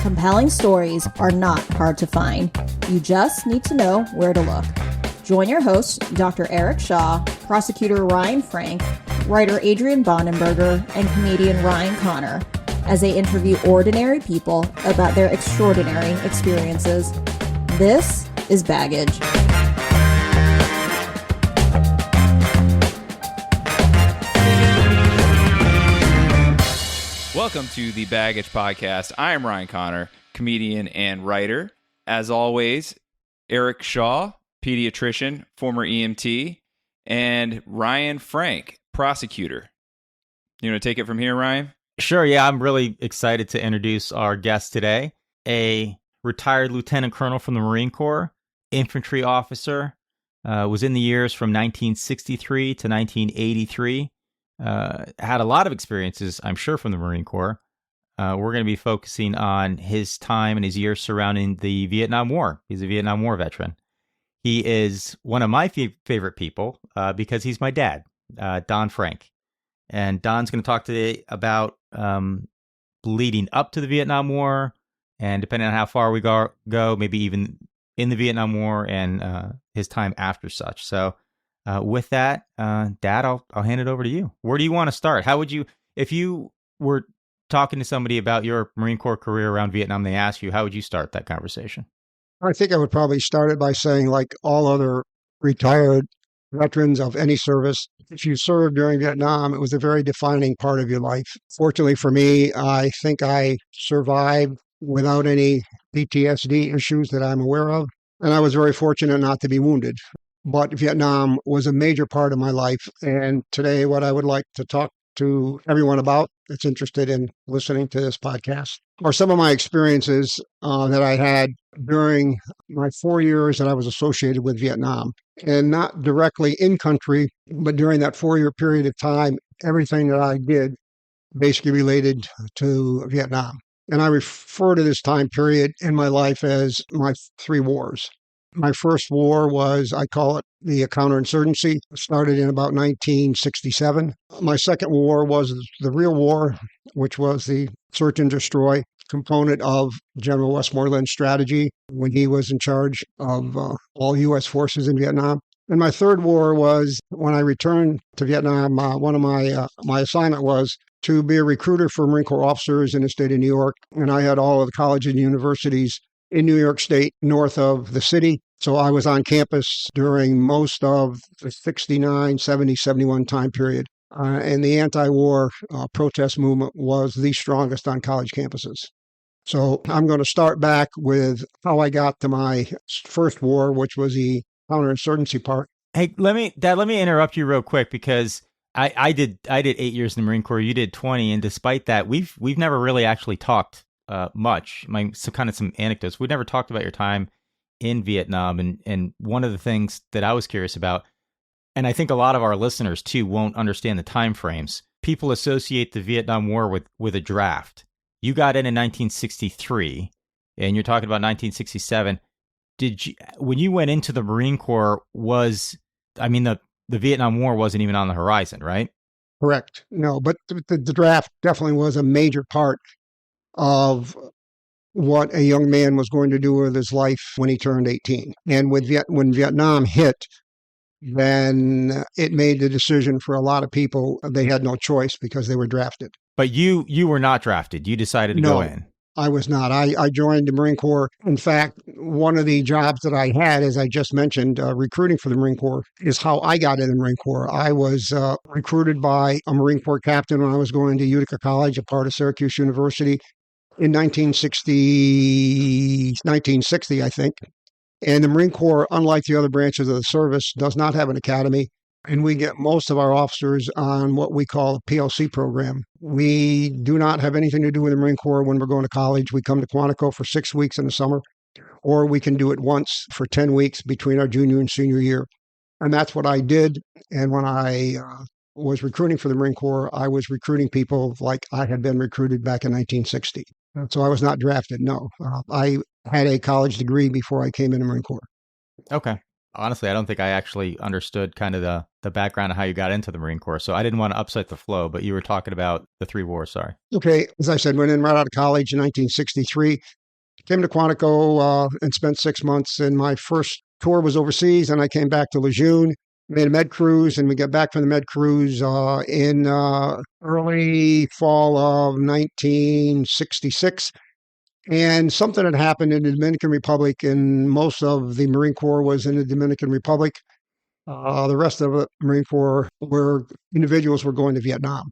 Compelling stories are not hard to find. You just need to know where to look. Join your host, Dr. Eric Shaw, prosecutor Ryan Frank, writer Adrian Bonenberger, and comedian Ryan Connor as they interview ordinary people about their extraordinary experiences. This is Baggage. Welcome to the Baggage Podcast. I am Ryan Connor, comedian and writer. As always, Eric Shaw, pediatrician, former EMT, and Ryan Frank, prosecutor. You want to take it from here, Ryan? Sure, yeah. I'm really excited to introduce our guest today, a retired lieutenant colonel from the Marine Corps, infantry officer, was in the years from 1963 to 1983. Had a lot of experiences, I'm sure, from the Marine Corps. We're going to be focusing on his time and his years surrounding the Vietnam War. He's a Vietnam War veteran. He is one of my favorite people because he's my dad, Don Frank. And Don's going to talk today about leading up to the Vietnam War, and depending on how far we go, maybe even in the Vietnam War and his time after such. So with that, Dad, I'll hand it over to you. Where do you want to start? How would you, if you were talking to somebody about your Marine Corps career around Vietnam, they ask you, how would you start that conversation? I think I would probably start it by saying, like all other retired veterans of any service, if you served during Vietnam, it was a very defining part of your life. Fortunately for me, I think I survived without any PTSD issues that I'm aware of. And I was very fortunate not to be wounded. But Vietnam was a major part of my life. And today, what I would like to talk to everyone about that's interested in listening to this podcast are some of my experiences that I had during my 4 years that I was associated with Vietnam. And not directly in country, but during that 4-year period of time, everything that I did basically related to Vietnam. And I refer to this time period in my life as my 3 wars. My first war was, I call it the counterinsurgency, started in about 1967. My second war was the real war, which was the search and destroy component of General Westmoreland's strategy when he was in charge of all U.S. forces in Vietnam. And my third war was when I returned to Vietnam. One of my assignment was to be a recruiter for Marine Corps officers in the state of New York. And I had all of the colleges and universities in New York State, north of the city. So I was on campus during most of the 69, 70, 71 time period. And the anti-war protest movement was the strongest on college campuses. So I'm going to start back with how I got to my first war, which was the counterinsurgency part. Hey, Dad, let me interrupt you real quick because I did 8 years in the Marine Corps. You did 20, and despite that, we've never really actually talked much. Some anecdotes. We never talked about your time in Vietnam, and one of the things that I was curious about, and I think a lot of our listeners too won't understand the time frames. People associate the Vietnam War with a draft. You got in 1963, and you're talking about 1967. When you went into the Marine Corps, the Vietnam War wasn't even on the horizon, right? Correct. No, but the draft definitely was a major part of what a young man was going to do with his life when he turned 18. And when Vietnam hit, then it made the decision for a lot of people. They had no choice because they were drafted. But you were not drafted. You decided to go in. I was not. I joined the Marine Corps. In fact, one of the jobs that I had, as I just mentioned, recruiting for the Marine Corps, is how I got in the Marine Corps. I was recruited by a Marine Corps captain when I was going to Utica College, a part of Syracuse University, in 1960, I think. And the Marine Corps, unlike the other branches of the service, does not have an academy. And we get most of our officers on what we call a PLC program. We do not have anything to do with the Marine Corps when we're going to college. We come to Quantico for 6 weeks in the summer, or we can do it once for 10 weeks between our junior and senior year. And that's what I did. And when I was recruiting for the Marine Corps, I was recruiting people like I had been recruited back in 1960. So I was not drafted, no. I had a college degree before I came in the Marine Corps. Okay. honestly, I don't think I actually understood kind of the background of how you got into the Marine Corps. So I didn't want to upset the flow, but you were talking about the 3 wars. Sorry. Okay, as I said, went in right out of college in 1963. Came to Quantico and spent 6 months. And my first tour was overseas, and I came back to Lejeune, made a med cruise, and we got back from the med cruise in early fall of 1966. And something had happened in the Dominican Republic, and most of the Marine Corps was in the Dominican Republic. The rest of the Marine Corps individuals were going to Vietnam.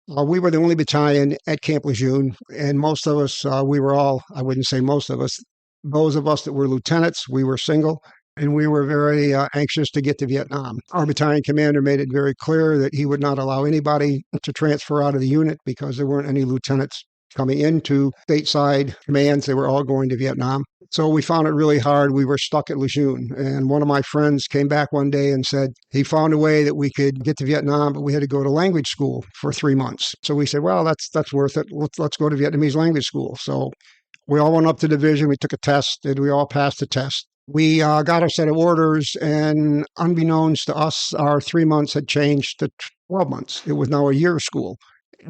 We were the only battalion at Camp Lejeune, and most of us, I wouldn't say most of us, those of us that were lieutenants, we were single, and we were very anxious to get to Vietnam. Our battalion commander made it very clear that he would not allow anybody to transfer out of the unit because there weren't any lieutenants coming into stateside commands. They were all going to Vietnam. So we found it really hard. We were stuck at Lejeune. And one of my friends came back one day and said he found a way that we could get to Vietnam, but we had to go to language school for 3 months. So we said, well, that's worth it. Let's go to Vietnamese language school. So we all went up to division. We took a test, and we all passed the test. We got a set of orders, and unbeknownst to us, our 3 months had changed to 12 months. It was now a year of school.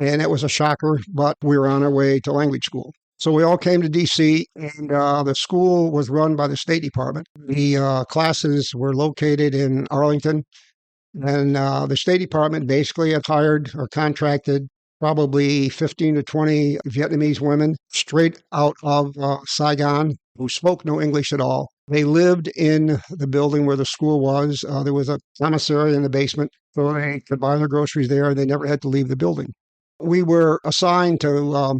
And it was a shocker, but we were on our way to language school. So we all came to D.C., and the school was run by the State Department. The classes were located in Arlington, and the State Department basically had hired or contracted probably 15 to 20 Vietnamese women straight out of Saigon who spoke no English at all. They lived in the building where the school was. There was a commissary in the basement, so they could buy their groceries there. They never had to leave the building. We were assigned to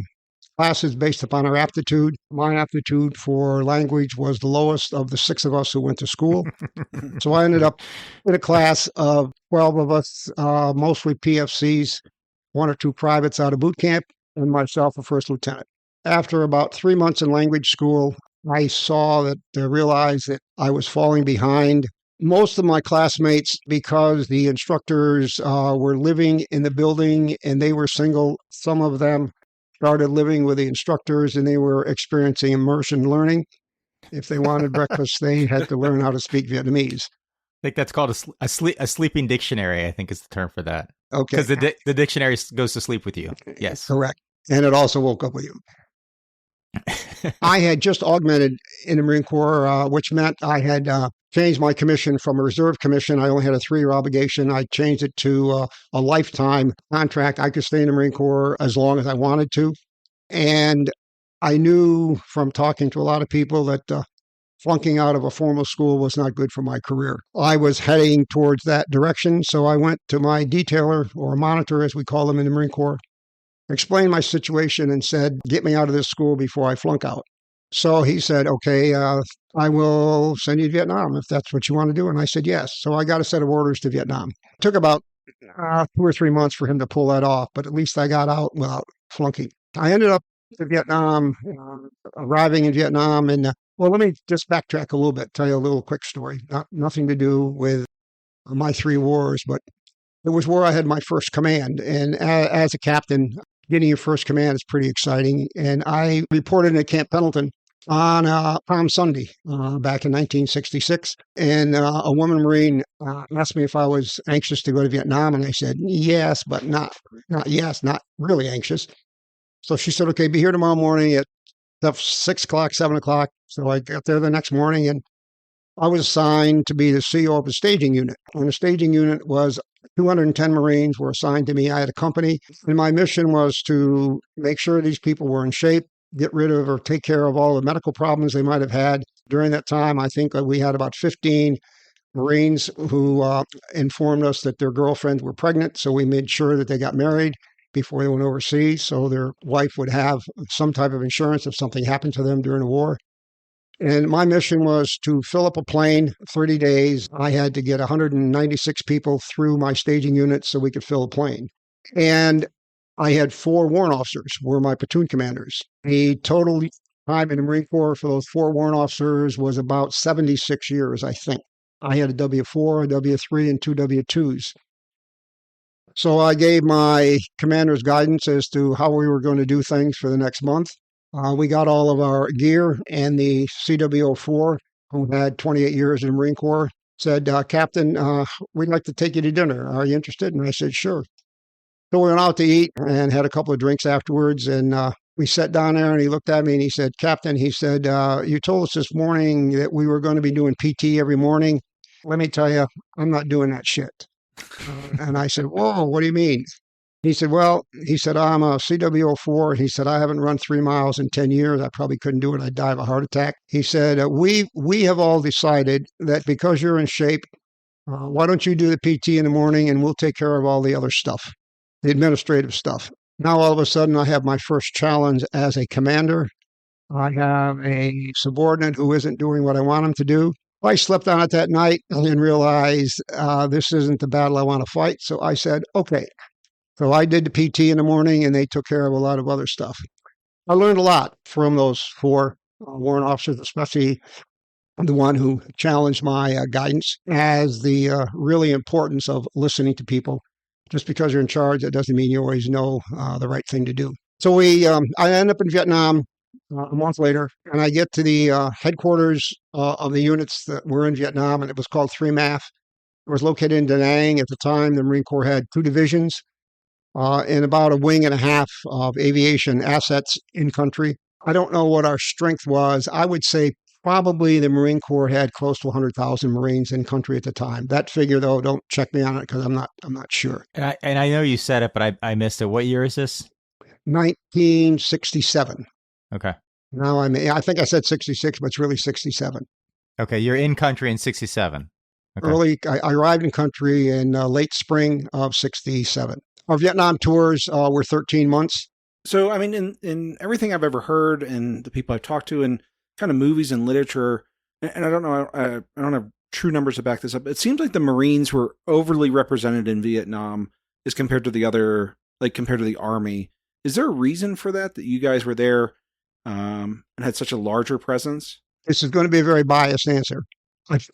classes based upon our aptitude. My aptitude for language was the lowest of the 6 of us who went to school. So I ended up in a class of 12 of us, mostly PFCs, 1 or 2 privates out of boot camp, and myself, a first lieutenant. After about 3 months in language school, I realized that I was falling behind most of my classmates, because the instructors were living in the building and they were single. Some of them started living with the instructors and they were experiencing immersion learning. If they wanted breakfast, they had to learn how to speak Vietnamese. I think that's called a sleeping dictionary, I think is the term for that. Okay. Because the dictionary goes to sleep with you. Yes. Correct. And it also woke up with you. I had just augmented in the Marine Corps, which meant I had changed my commission from a reserve commission. I only had a 3-year obligation. I changed it to a lifetime contract. I could stay in the Marine Corps as long as I wanted to. And I knew from talking to a lot of people that flunking out of a formal school was not good for my career. I was heading towards that direction. So I went to my detailer, or monitor, as we call them in the Marine Corps, explained my situation and said, get me out of this school before I flunk out. So he said, okay, I will send you to Vietnam if that's what you want to do. And I said, yes. So I got a set of orders to Vietnam. It took about 2 or 3 months for him to pull that off, but at least I got out without flunking. I ended up in Vietnam, arriving in Vietnam. And well, let me just backtrack a little bit, tell you a little quick story. Nothing to do with my 3 wars, but it was where I had my first command. And as a captain, getting your first command is pretty exciting. And I reported at Camp Pendleton on Palm Sunday back in 1966. And a woman Marine asked me if I was anxious to go to Vietnam. And I said, yes, but not really anxious. So she said, okay, be here tomorrow morning at 6 o'clock, 7 o'clock. So I got there the next morning, and I was assigned to be the CEO of a staging unit. And the staging unit was 210 Marines were assigned to me. I had a company, and my mission was to make sure these people were in shape, get rid of or take care of all the medical problems they might have had. During that time, I think we had about 15 Marines who informed us that their girlfriends were pregnant, so we made sure that they got married before they went overseas, so their wife would have some type of insurance if something happened to them during the war. And my mission was to fill up a plane, 30 days. I had to get 196 people through my staging unit so we could fill a plane. And I had 4 warrant officers were my platoon commanders. The total time in the Marine Corps for those 4 warrant officers was about 76 years, I think. I had a W-4, a W-3, and 2 W-2s. So I gave my commanders guidance as to how we were going to do things for the next month. We got all of our gear, and the CW-04, who had 28 years in the Marine Corps, said, Captain, we'd like to take you to dinner. Are you interested? And I said, sure. So we went out to eat and had a couple of drinks afterwards. And we sat down there and he looked at me and he said, Captain, he said, you told us this morning that we were going to be doing PT every morning. Let me tell you, I'm not doing that shit. And I said, whoa, what do you mean? He said, well, he said, I'm a CW04. He said, I haven't run 3 miles in 10 years. I probably couldn't do it. I'd die of a heart attack. He said, we have all decided that because you're in shape, why don't you do the PT in the morning and we'll take care of all the other stuff, the administrative stuff. Now, all of a sudden, I have my first challenge as a commander. I have a subordinate who isn't doing what I want him to do. I slept on it that night and realized this isn't the battle I want to fight. So I said, okay. So I did the PT in the morning and they took care of a lot of other stuff. I learned a lot from those 4 warrant officers, especially the one who challenged my guidance as the really importance of listening to people. Just because you're in charge, that doesn't mean you always know the right thing to do. So I end up in Vietnam a month later, and I get to the headquarters of the units that were in Vietnam, and it was called 3MAF. It was located in Da Nang. At the time, the Marine Corps had 2 divisions and about a wing and a half of aviation assets in country. I don't know what our strength was. I would say probably the Marine Corps had close to 100,000 Marines in country at the time. That figure, though, don't check me on it because I'm not sure. And I know you said it, but I missed it. What year is this? 1967. Okay. Now I think I said 66, but it's really 67. Okay, you're in country in 67. Okay. I arrived in country in late spring of 67. Our Vietnam tours were 13 months. So, I mean, in everything I've ever heard and the people I've talked to and kind of movies and literature, and I don't know, I don't have true numbers to back this up. It seems like the Marines were overly represented in Vietnam as compared to the other, like compared to the Army. Is there a reason for that you guys were there and had such a larger presence? This is going to be a very biased answer.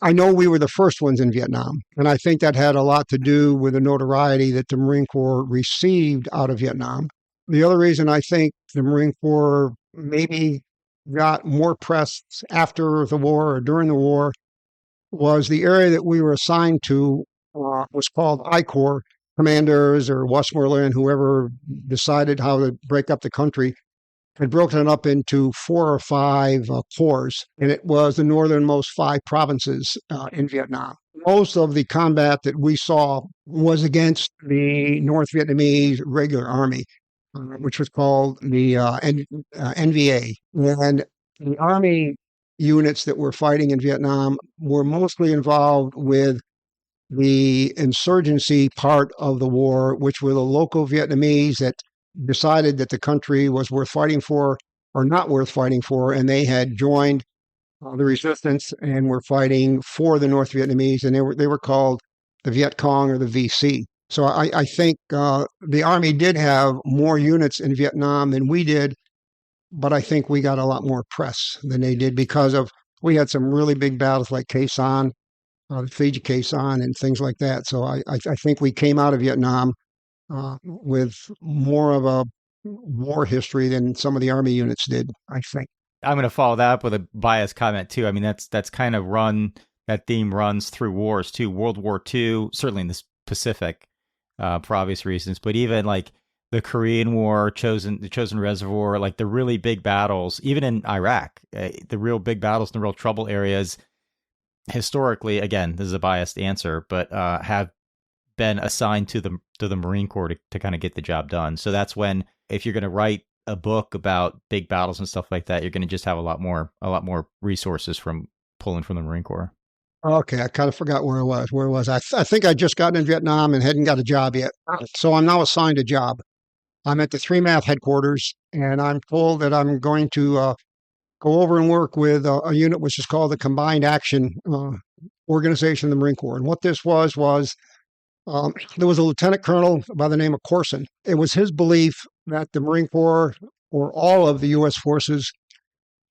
I know we were the first ones in Vietnam, and I think that had a lot to do with the notoriety that the Marine Corps received out of Vietnam. The other reason I think the Marine Corps maybe got more press after the war or during the war was the area that we were assigned to was called I Corps. Commanders or Westmoreland, whoever decided how to break up the country, had broken it up into 4 or 5 corps, and it was the northernmost 5 provinces in Vietnam. Most of the combat that we saw was against the North Vietnamese regular army, which was called the NVA. And the army units that were fighting in Vietnam were mostly involved with the insurgency part of the war, which were the local Vietnamese that decided that the country was worth fighting for or not worth fighting for, and they had joined the resistance and were fighting for the North Vietnamese, and they were called the Viet Cong or the VC. So I think the Army did have more units in Vietnam than we did, but I think we got a lot more press than they did because we had some really big battles like Khe Sanh, the Siege of Khe Sanh, and things like that. So I think we came out of Vietnam with more of a war history than some of the Army units did, I think. I'm going to follow that up with a biased comment, too. I mean, that's kind of that theme runs through wars, too. World War II, certainly in the Pacific, for obvious reasons, but even like the Korean War, the Chosin Reservoir, like the really big battles, even in Iraq, the real big battles and the real trouble areas, historically, again, this is a biased answer, but have been assigned to the Marine Corps to kind of get the job done. So that's when, if you're going to write a book about big battles and stuff like that, you're going to just have a lot more resources from pulling from the Marine Corps. Okay, I kind of forgot where it was. I think I just got in Vietnam and hadn't got a job yet. So I'm now assigned a job. I'm at the 3MAF headquarters, and I'm told that I'm going to go over and work with a unit which is called the Combined Action Organization of the Marine Corps. And what this was there was a lieutenant colonel by the name of Corson. It was his belief that the Marine Corps, or all of the U.S. forces,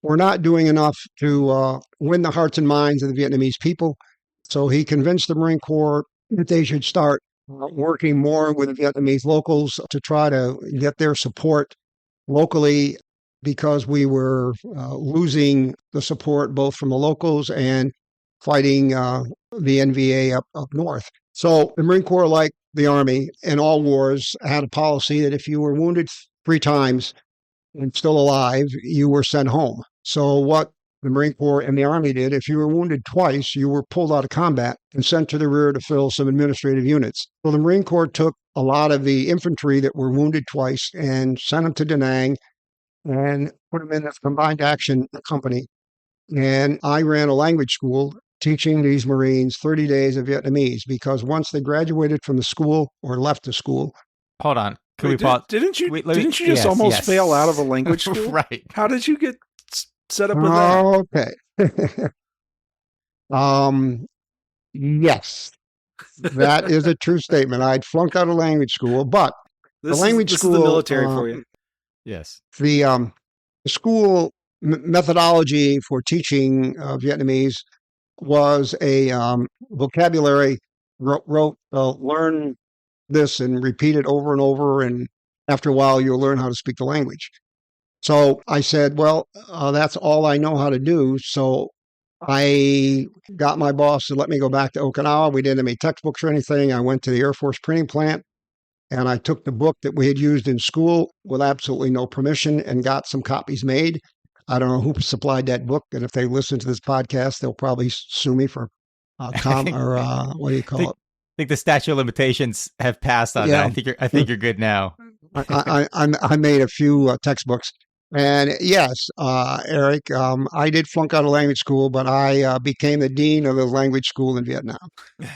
were not doing enough to win the hearts and minds of the Vietnamese people. So he convinced the Marine Corps that they should start working more with the Vietnamese locals to try to get their support locally, because we were losing the support both from the locals and fighting the NVA up north. So the Marine Corps, like the Army in all wars, had a policy that if you were wounded 3 times and still alive, you were sent home. So what the Marine Corps and the Army did, if you were wounded twice, you were pulled out of combat and sent to the rear to fill some administrative units. So the Marine Corps took a lot of the infantry that were wounded twice and sent them to Da Nang and put them in this combined action company. And I ran a language school teaching these Marines 30 days of Vietnamese, because once they graduated from the school or left the school. Hold on. Can Wait, we pause? Didn't you just almost fail out of a language school? Right. How did you get set up with that? Okay. Yes, that is a true statement. I'd flunked out of language school, but the language school is the military for you. Yes. The school methodology for teaching Vietnamese was a vocabulary, wrote learn this and repeat it over and over, and after a while you'll learn how to speak the language. So I said, well, that's all I know how to do. So I got my boss to let me go back to Okinawa. We didn't have any textbooks or anything. I went to the Air Force printing plant and I took the book that we had used in school with absolutely no permission and got some copies made. I don't know who supplied that book, and if they listen to this podcast, they'll probably sue me for what do you call it? I think the statute of limitations have passed on that. I think you're good now. I made a few textbooks. And yes, Eric, I did flunk out of language school, but I became the dean of the language school in Vietnam.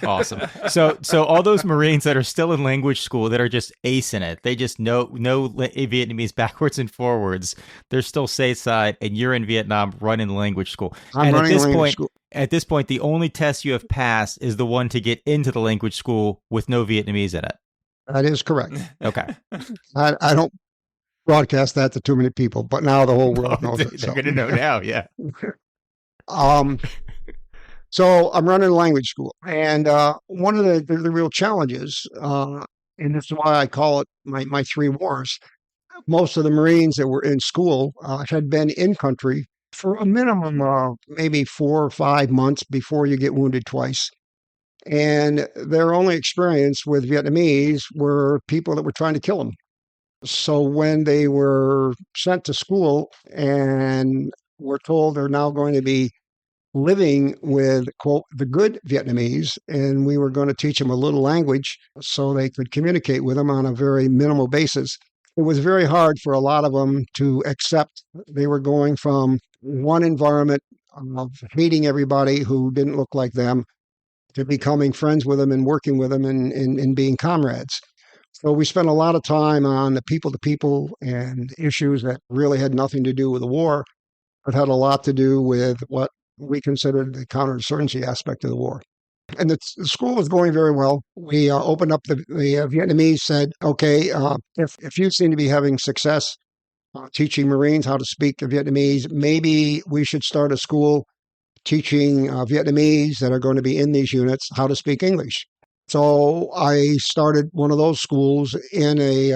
Awesome. So all those Marines that are still in language school that are just acing it, they just know Vietnamese backwards and forwards. They're still stateside, and you're in Vietnam running the language school. I'm running language school. At this point, the only test you have passed is the one to get into the language school with no Vietnamese in it. That is correct. Okay. I don't broadcast that to too many people, but now the whole world knows it. They're going to know now, yeah. So I'm running a language school, and one of the real challenges, and this is why I call it my 3 wars. Most of the Marines that were in school had been in country for a minimum of maybe 4 or 5 months before you get wounded twice. And their only experience with Vietnamese were people that were trying to kill them. So when they were sent to school and were told they're now going to be living with, quote, the good Vietnamese, and we were going to teach them a little language so they could communicate with them on a very minimal basis, it was very hard for a lot of them to accept. They were going from one environment of hating everybody who didn't look like them to becoming friends with them and working with them and being comrades. So we spent a lot of time on the people-to-people and issues that really had nothing to do with the war, but had a lot to do with what we considered the counterinsurgency aspect of the war. And the school was going very well. We opened up the Vietnamese said, okay, if you seem to be having success teaching Marines how to speak the Vietnamese, maybe we should start a school teaching Vietnamese that are going to be in these units how to speak English. So I started one of those schools in a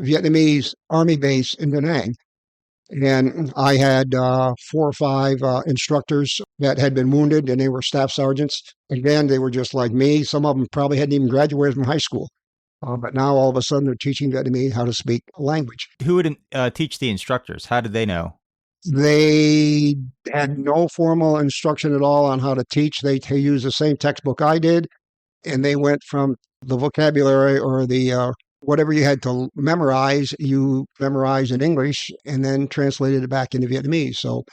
Vietnamese army base in Da Nang. And I had 4 or 5 instructors that had been wounded, and they were staff sergeants. Again, they were just like me. Some of them probably hadn't even graduated from high school. But now all of a sudden they're teaching Vietnamese how to speak a language. Who would teach the instructors? How did they know? They had no formal instruction at all on how to teach. They used the same textbook I did, and they went from the vocabulary or the whatever you had to memorize, you memorized in English and then translated it back into Vietnamese. So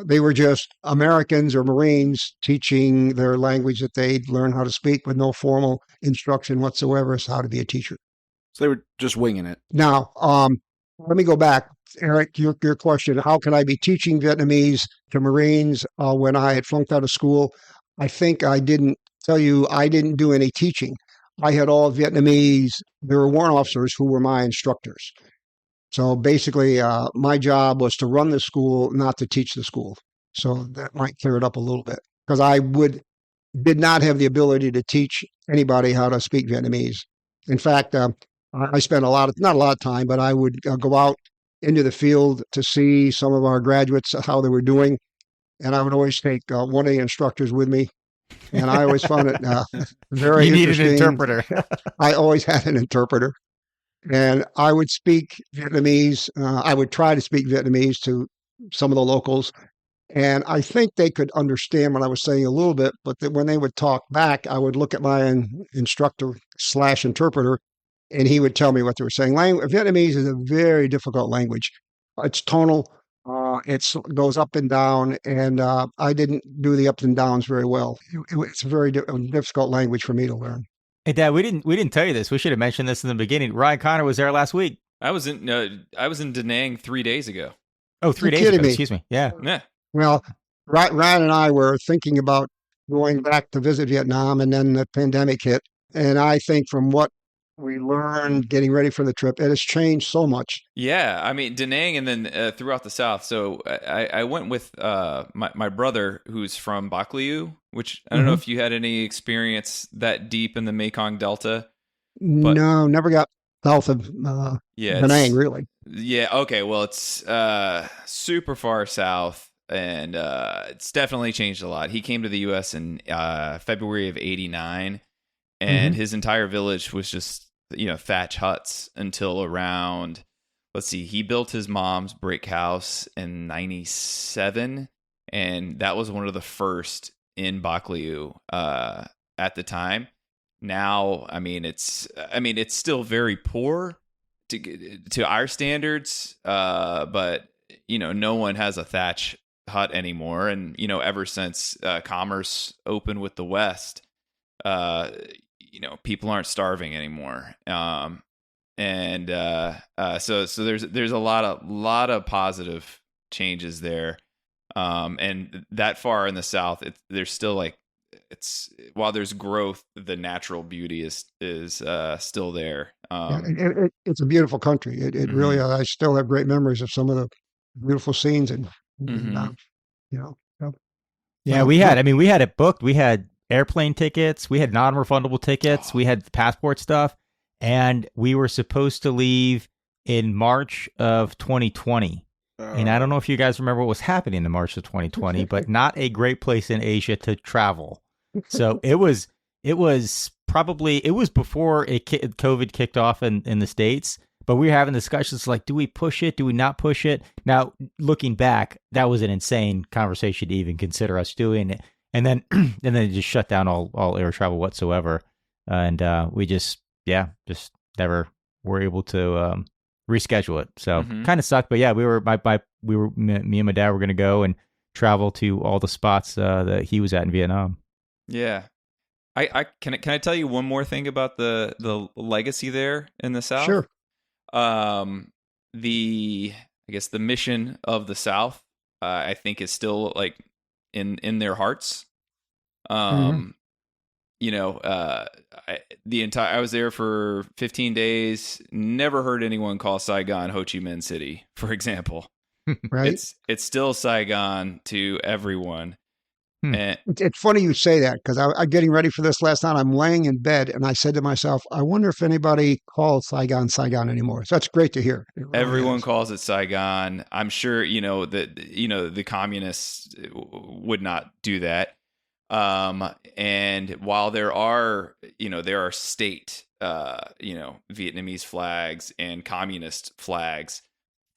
they were just Americans or Marines teaching their language that they'd learned how to speak with no formal instruction whatsoever as how to be a teacher. So they were just winging it. Now, let me go back. Eric, your question, how can I be teaching Vietnamese to Marines when I had flunked out of school? I think I didn't tell you I didn't do any teaching. I had all Vietnamese. There were warrant officers who were my instructors. So basically, my job was to run the school, not to teach the school. So that might clear it up a little bit, because I did not have the ability to teach anybody how to speak Vietnamese. In fact, I spent not a lot of time, but I would go out into the field to see some of our graduates, how they were doing. and I would always take one of the instructors with me. And I always found it very You need an interesting. interpreter. I always had an interpreter. And I would speak Vietnamese. I would try to speak Vietnamese to some of the locals. And I think they could understand what I was saying a little bit, but when they would talk back, I would look at my instructor/interpreter, and he would tell me what they were saying. Vietnamese is a very difficult language. It's tonal. It goes up and down, and I didn't do the ups and downs very well. It's a very difficult language for me to learn. Hey, Dad, we didn't tell you this. We should have mentioned this in the beginning. Ryan Connor was there last week. I was in Da Nang 3 days ago. Oh, 3 days kidding ago. me? Excuse me. Yeah. Yeah. Well, Ryan and I were thinking about going back to visit Vietnam, and then the pandemic hit. And I think from what we learned getting ready for the trip, it has changed so much. Yeah, I mean Da Nang, and then throughout the South. So I went with my brother, who's from Bac Lieu, which I don't know if you had any experience that deep in the Mekong Delta. But, no, never got south of Da Nang, really. Yeah. Okay. Well, it's super far south, and it's definitely changed a lot. He came to the U.S. in February of '89, and his entire village was just thatch huts until around. Let's see. He built his mom's brick house in '97, and that was one of the first in Bac Lieu at the time. Now, I mean, it's still very poor to our standards, but no one has a thatch hut anymore. And ever since commerce opened with the West, people aren't starving anymore. So there's a lot of positive changes there. And that far in the South, there's still while there's growth, the natural beauty is still there. It's a beautiful country. It really. I still have great memories of some of the beautiful scenes, and Yeah, we had it booked. We had airplane tickets. We had non-refundable tickets. We had passport stuff, and we were supposed to leave in March of 2020. And I don't know if you guys remember what was happening in March of 2020, but not a great place in Asia to travel. So it was before COVID kicked off in the States, but we were having discussions like, do we push it? Do we not push it? Now, looking back, that was an insane conversation to even consider us doing it. And then it just shut down all air travel whatsoever. And we just never were able to reschedule it. So kind of sucked, but yeah, me and my dad were going to go and travel to all the spots that he was at in Vietnam. Yeah. Can I tell you one more thing about the legacy there in the South? Sure. The mission of the South, I think, is still in their hearts. I was there for 15 days. Never heard anyone call Saigon Ho Chi Minh City, for example. Right. It's still Saigon to everyone. And It's funny you say that, because I'm getting ready for this last night. I'm laying in bed and I said to myself, I wonder if anybody calls Saigon anymore. So that's great to hear. Really everyone is. calls it Saigon. I'm sure that the communists would not do that. And while there are state Vietnamese flags and communist flags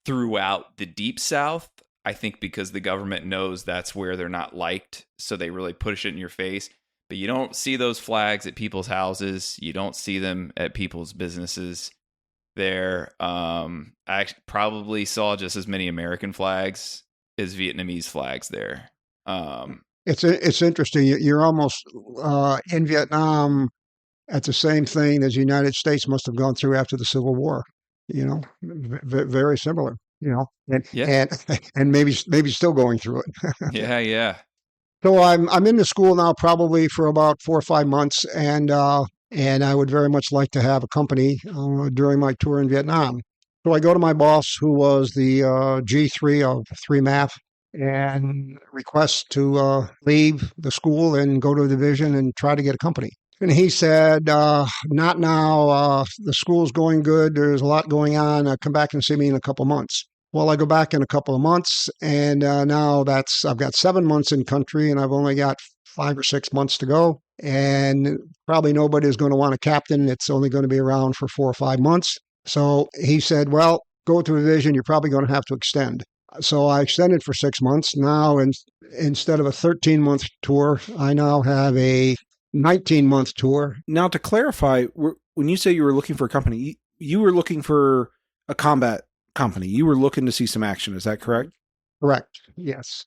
throughout the Deep South, I think because the government knows that's where they're not liked, so they really push it in your face. But you don't see those flags at people's houses. You don't see them at people's businesses there. I probably saw just as many American flags as Vietnamese flags there. It's interesting. You're almost in Vietnam at the same thing as the United States must have gone through after the Civil War. Very similar. And maybe still going through it. Yeah. So I'm in the school now, probably for about 4 or 5 months, and I would very much like to have a company during my tour in Vietnam. So I go to my boss, who was the G3 of 3 MAF, and request to leave the school and go to a division and try to get a company. And he said, not now. The school's going good. There's a lot going on. Come back and see me in a couple months. Well, I go back in a couple of months, and now I've got 7 months in country, and I've only got 5 or 6 months to go. And probably nobody is going to want a captain. It's only going to be around for 4 or 5 months. So he said, well, go to a division. You're probably going to have to extend. So I extended for 6 months. Now, instead of a 13-month tour, I now have a 19-month tour. Now, to clarify, when you say you were looking for a company, you were looking for a combat company. You were looking to see some action. Is that correct? Correct. Yes.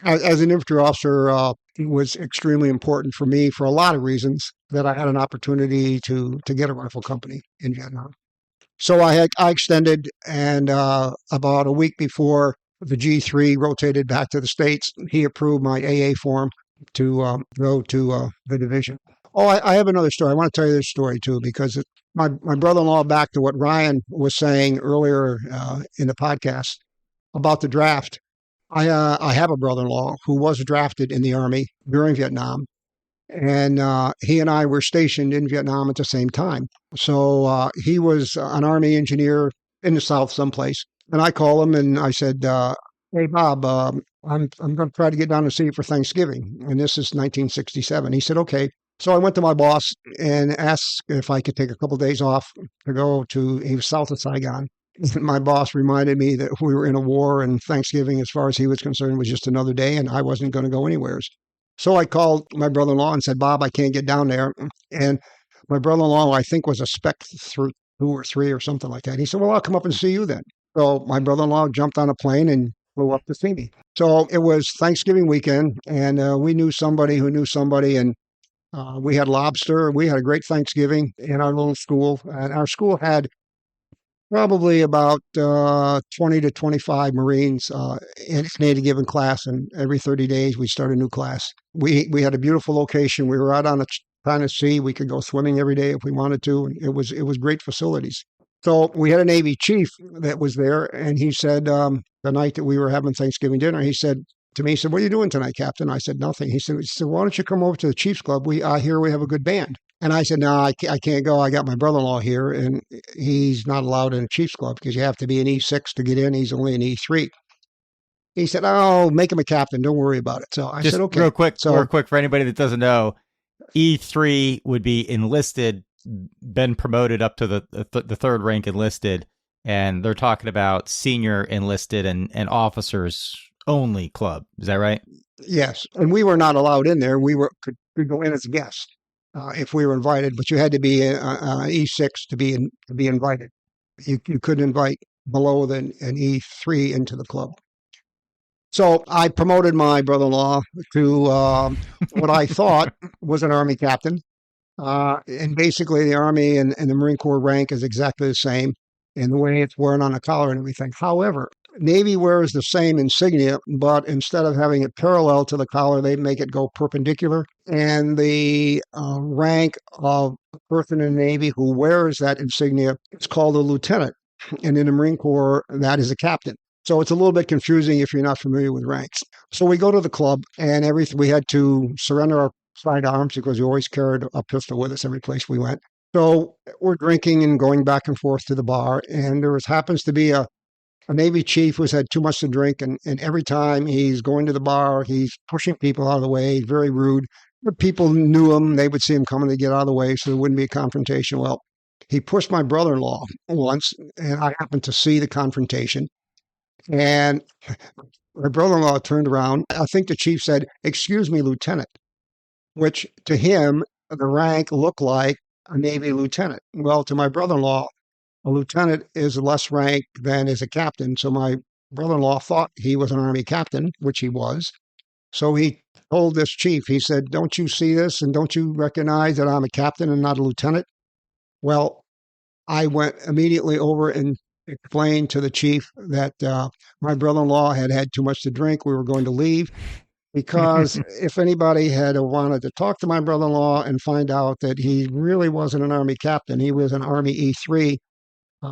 As an infantry officer, it was extremely important for me for a lot of reasons that I had an opportunity to get a rifle company in Vietnam. So I extended, and about a week before the G3 rotated back to the States, he approved my AA form to go to the division. Oh, I have another story. I want to tell you this story too, because my brother-in-law, back to what Ryan was saying earlier in the podcast about the draft. I have a brother-in-law who was drafted in the Army during Vietnam, and he and I were stationed in Vietnam at the same time. So he was an Army engineer in the South someplace, and I called him and I said, "Hey Bob, I'm going to try to get down to see you for Thanksgiving," and this is 1967. He said, "Okay." So I went to my boss and asked if I could take a couple of days off to go to. He was south of Saigon. My boss reminded me that we were in a war, and Thanksgiving, as far as he was concerned, was just another day, and I wasn't going to go anywhere. So I called my brother-in-law and said, "Bob, I can't get down there." And my brother-in-law, I think, was a spec through 2 or 3 or something like that. He said, "Well, I'll come up and see you then." So my brother-in-law jumped on a plane and flew up to see me. So it was Thanksgiving weekend, and we knew somebody who knew somebody, and we had lobster. We had a great Thanksgiving in our little school, and our school had probably about 20 to 25 Marines in any given class, and every 30 days we start a new class. We had a beautiful location. We were out on a kind of sea. We could go swimming every day if we wanted to, and it was great facilities. So we had a Navy chief that was there, and he said the night that we were having Thanksgiving dinner, he said to me, he said, "What are you doing tonight, Captain?" I said, "Nothing." He said, "Why don't you come over to the Chiefs Club? I hear we have a good band." And I said, "No, I can't go. I got my brother-in-law here, and he's not allowed in a Chiefs Club because you have to be an E6 to get in. He's only an E3. He said, "Oh, make him a captain. Don't worry about it." So I said, "Okay." Real quick for anybody that doesn't know, E3 would be enlisted, been promoted up to the third rank enlisted, and they're talking about senior enlisted and officers only club. Is that right? Yes, and we were not allowed in there. We could go in as guests. If we were invited, but you had to be an E6 to be invited. You couldn't invite below than an E3 into the club. So I promoted my brother-in-law to what I thought was an Army captain. And basically the Army and the Marine Corps rank is exactly the same in the way it's worn on the collar and everything. However, Navy wears the same insignia, but instead of having it parallel to the collar, they make it go perpendicular. And the rank of a person in the Navy who wears that insignia is called a lieutenant. And in the Marine Corps, that is a captain. So it's a little bit confusing if you're not familiar with ranks. So we go to the club, and we had to surrender our sidearms because we always carried a pistol with us every place we went. So we're drinking and going back and forth to the bar, and there happens to be a Navy chief who's had too much to drink, and every time he's going to the bar, he's pushing people out of the way, very rude. But people knew him. They would see him coming to get out of the way, so there wouldn't be a confrontation. Well, he pushed my brother-in-law once, and I happened to see the confrontation. And my brother-in-law turned around. I think the chief said, "Excuse me, Lieutenant," which to him, the rank looked like a Navy lieutenant. Well, to my brother-in-law, a lieutenant is less rank than is a captain. So my brother-in-law thought he was an Army captain, which he was. So he told this chief, he said, "Don't you see this? And don't you recognize that I'm a captain and not a lieutenant?" Well, I went immediately over and explained to the chief that my brother-in-law had had too much to drink. We were going to leave. Because if anybody had wanted to talk to my brother-in-law and find out that he really wasn't an Army captain, he was an Army E3,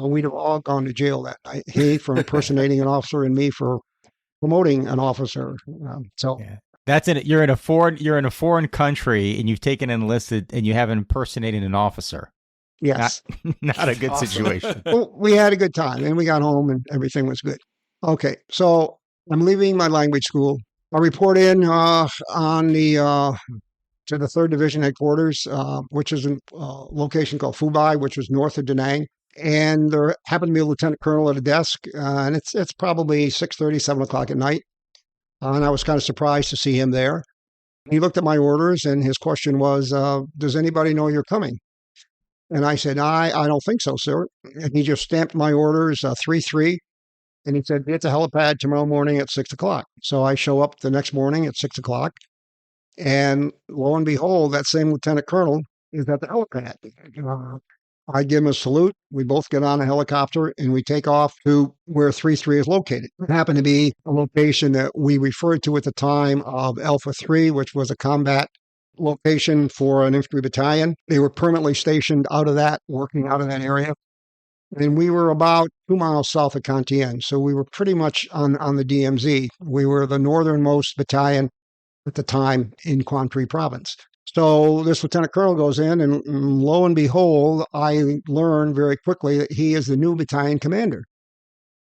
we'd have all gone to jail that night. He for impersonating an officer, and me for promoting an officer. Yeah. That's it. You're in a foreign country, and you've taken enlisted, and you have impersonated an officer. Yes. Not a good Awesome. situation. Well, we had a good time and we got home and everything was good. Okay. So I'm leaving my language school. I report in on the to the 3rd Division headquarters, which is a location called Phu, which was north of Da Nang. And there happened to be a lieutenant colonel at a desk, and it's probably 6:30, 7 o'clock at night. And I was kind of surprised to see him there. He looked at my orders, and his question was, does anybody know you're coming? And I said, I don't think so, sir. And he just stamped my orders 3-3. And he said, be at the helipad tomorrow morning at 6 o'clock. So I show up the next morning at 6 o'clock. And lo and behold, that same lieutenant colonel is at the helipad. I give him a salute. We both get on a helicopter and we take off to where 3-3 is located. It happened to be a location that we referred to at the time of Alpha 3, which was a combat location for an infantry battalion. They were permanently stationed out of that, working out of that area. And we were about 2 miles south of Con Tien. So we were pretty much on the DMZ. We were the northernmost battalion at the time in Quang Tri province. So this lieutenant colonel goes in, and lo and behold, I learn very quickly that he is the new battalion commander.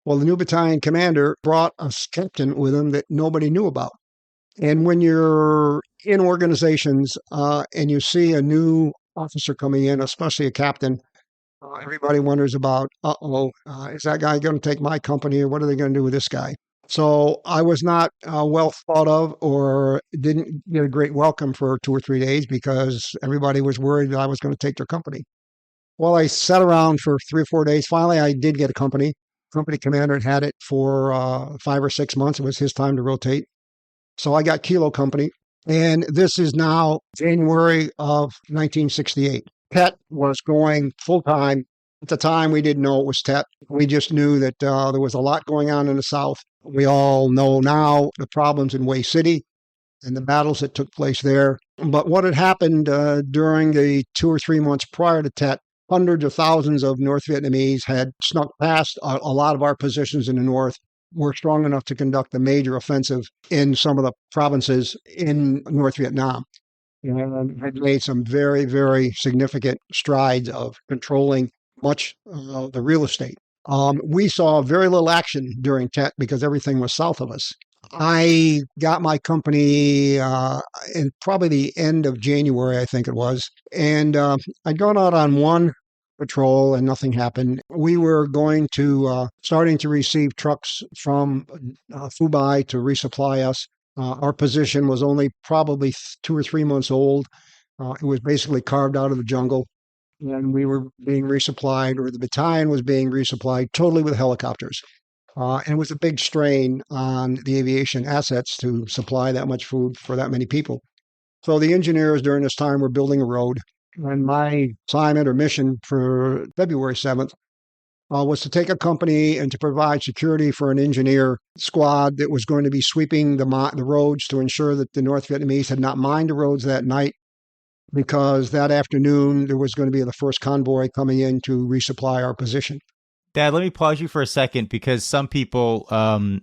Well, the new battalion commander brought a captain with him that nobody knew about. And when you're in organizations and you see a new officer coming in, especially a captain, everybody wonders about, is that guy going to take my company, or what are they going to do with this guy? So I was not well thought of, or didn't get a great welcome for 2 or 3 days because everybody was worried that I was going to take their company. Well, I sat around for 3 or 4 days. Finally, I did get a company. Company commander had it for 5 or 6 months. It was his time to rotate. So I got Kilo Company. And this is now January of 1968. Tet was going full time. At the time, we didn't know it was Tet. We just knew that there was a lot going on in the South. We all know now the problems in Way City and the battles that took place there. But what had happened during the 2 or 3 months prior to Tet, hundreds of thousands of North Vietnamese had snuck past a lot of our positions in the north, were strong enough to conduct a major offensive in some of the provinces in North Vietnam. And had made some very, very significant strides of controlling much of the real estate. We saw very little action during Tet because everything was south of us. I got my company in probably the end of January, I think it was. And I'd gone out on one patrol and nothing happened. We were going to, starting to receive trucks from Phu Bai to resupply us. Our position was only probably 2 or 3 months old. It was basically carved out of the jungle. And we were being resupplied, or the battalion was being resupplied totally with helicopters. And it was a big strain on the aviation assets to supply that much food for that many people. So the engineers during this time were building a road. And my assignment or mission for February 7th was to take a company and to provide security for an engineer squad that was going to be sweeping the roads to ensure that the North Vietnamese had not mined the roads that night, because that afternoon there was going to be the first convoy coming in to resupply our position. Dad, let me pause you for a second, because some people,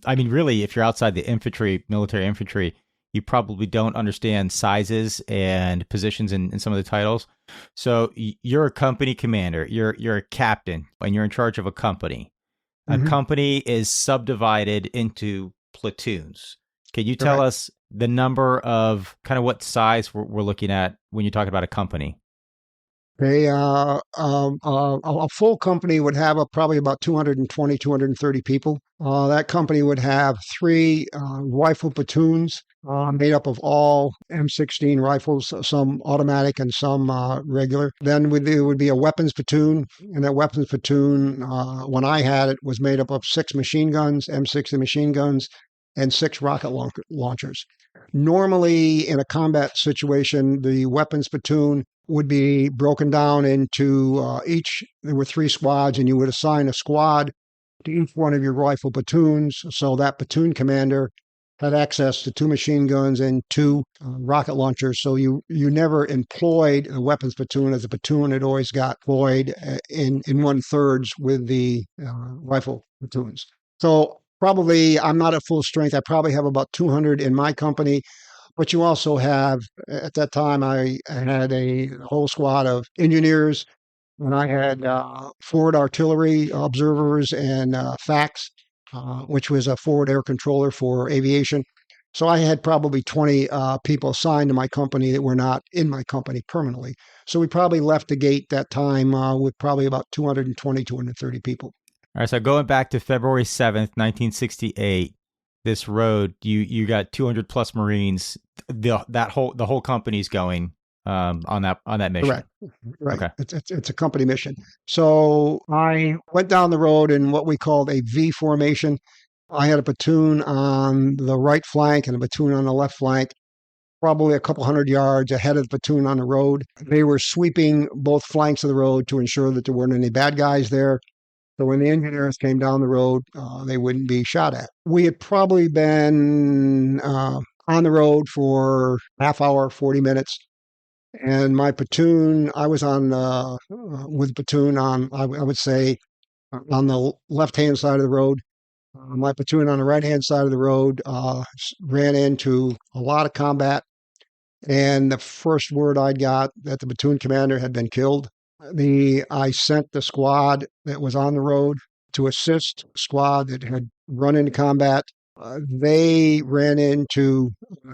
really, if you're outside the infantry, military infantry, you probably don't understand sizes and positions in some of the titles. So you're a company commander, you're a captain, and you're in charge of a company. A company is subdivided into platoons. Can you tell us the number of kind of what size we're looking at when you're talking about a company? A full company would have probably about 220, 230 people. That company would have 3 rifle platoons made up of all M16 rifles, some automatic and some regular. Then there would be a weapons platoon, and that weapons platoon, when I had it, was made up of 6 machine guns, M60 machine guns, and 6 rocket launchers. Normally, in a combat situation, the weapons platoon would be broken down into there were 3 squads, and you would assign a squad to each one of your rifle platoons. So that platoon commander had access to 2 machine guns and 2 rocket launchers. So you never employed the weapons platoon as a platoon. It always got employed in 1/3 with the rifle platoons. So probably I'm not at full strength. I probably have about 200 in my company. But you also have, at that time, I had a whole squad of engineers and I had forward artillery observers and FACS, which was a forward air controller for aviation. So I had probably 20 people assigned to my company that were not in my company permanently. So we probably left the gate that time with probably about 220, 230 people. All right, so going back to February 7th, 1968, this road, you got 200 plus Marines. The whole company's going on that mission. Correct. Right. Okay. It's a company mission. So I went down the road in what we called a V formation. I had a platoon on the right flank and a platoon on the left flank, probably a couple hundred yards ahead of the platoon on the road. They were sweeping both flanks of the road to ensure that there weren't any bad guys there. So when the engineers came down the road, they wouldn't be shot at. We had probably been on the road for half hour, 40 minutes. And my platoon, I was on with platoon on, I would say, on the left-hand side of the road. My platoon on the right-hand side of the road ran into a lot of combat. And the first word I got that the platoon commander had been killed. I sent the squad that was on the road to assist the squad that had run into combat. They ran into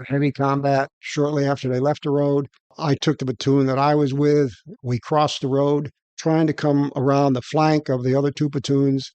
heavy combat shortly after they left the road. I took the platoon that I was with. We crossed the road, trying to come around the flank of the other two platoons.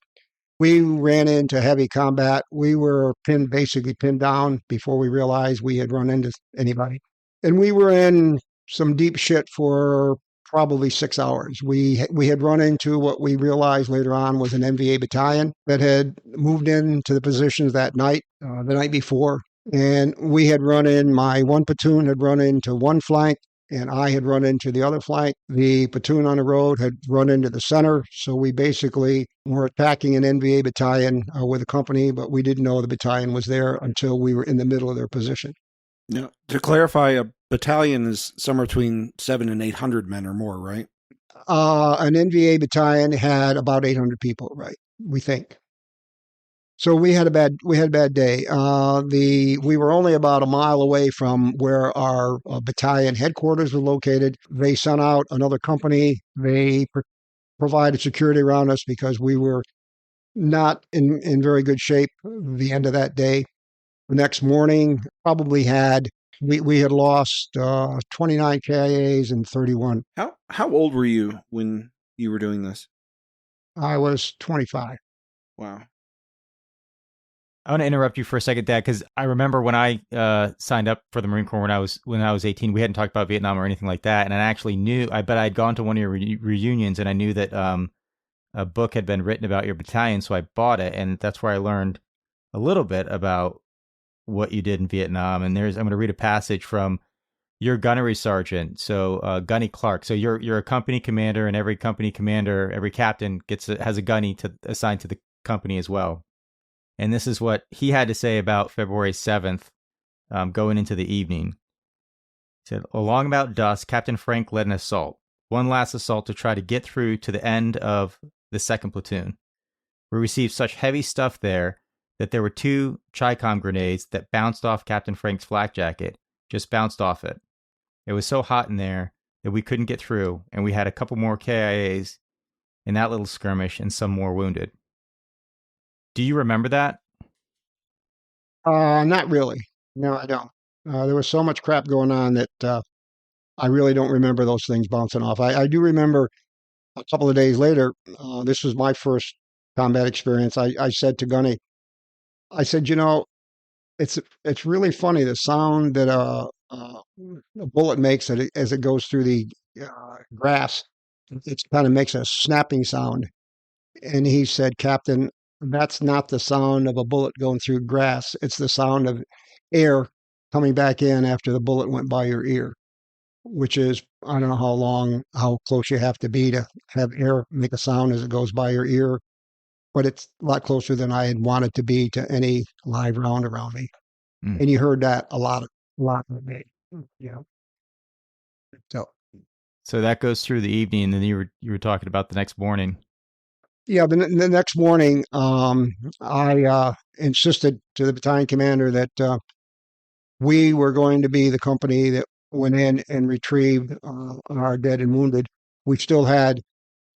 We ran into heavy combat. We were basically pinned down before we realized we had run into anybody. And we were in some deep shit for probably 6 hours. We had run into what we realized later on was an NVA battalion that had moved into the positions that night, the night before. And we had my one platoon had run into one flank, and I had run into the other flank. The platoon on the road had run into the center. So we basically were attacking an NVA battalion with a company, but we didn't know the battalion was there until we were in the middle of their position. Now, to clarify, a battalion is somewhere between 700 and 800 men or more, right? An NVA battalion had about 800 people, right? We think. So we had a bad day. We were only about a mile away from where our battalion headquarters were located. They sent out another company. They provided security around us because we were not in very good shape the end of that day. The next morning, we had lost 29 KIAs and 31. How old were you when you were doing this? I was 25. Wow. I want to interrupt you for a second, Dad, because I remember when I signed up for the Marine Corps when I was 18. We hadn't talked about Vietnam or anything like that, and I actually knew. I bet I'd gone to one of your reunions, and I knew that a book had been written about your battalion, so I bought it, and that's where I learned a little bit about what you did in Vietnam. And I'm going to read a passage from your gunnery sergeant, so Gunny Clark. So you're a company commander, and every company commander, every captain has a gunny assigned to the company as well. And this is what he had to say about February 7th, going into the evening. He said, along about dusk, Captain Frank led an assault, one last assault to try to get through to the end of the second platoon. We received such heavy stuff there that there were 2 Chi-Com grenades that bounced off Captain Frank's flak jacket, just bounced off it. It was so hot in there that we couldn't get through, and we had a couple more KIAs in that little skirmish and some more wounded. Do you remember that? Not really. No, I don't. There was so much crap going on that I really don't remember those things bouncing off. I do remember a couple of days later, this was my first combat experience. I said to Gunny, I said, it's really funny the sound that a bullet makes as it goes through the grass. It kind of makes a snapping sound. And he said, Captain, that's not the sound of a bullet going through grass. It's the sound of air coming back in after the bullet went by your ear, which is, I don't know how close you have to be to have air make a sound as it goes by your ear, but it's a lot closer than I had wanted to be to any live round around me. Mm. And you heard that a lot of the day, So that goes through the evening, and then you were talking about the next morning. Yeah, the next morning, I insisted to the battalion commander that we were going to be the company that went in and retrieved our dead and wounded. We still had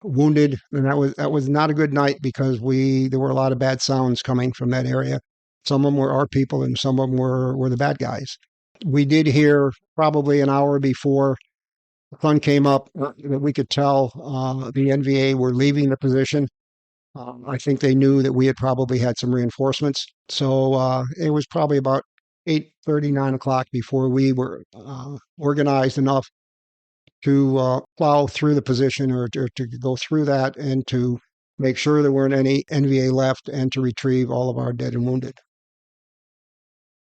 wounded, and that was not a good night because there were a lot of bad sounds coming from that area. Some of them were our people, and some of them were the bad guys. We did hear probably an hour before the sun came up that we could tell the NVA were leaving the position. I think they knew that we had probably had some reinforcements. So it was probably about 8:30, 9 o'clock before we were organized enough to plow through the position or to go through that and to make sure there weren't any NVA left and to retrieve all of our dead and wounded.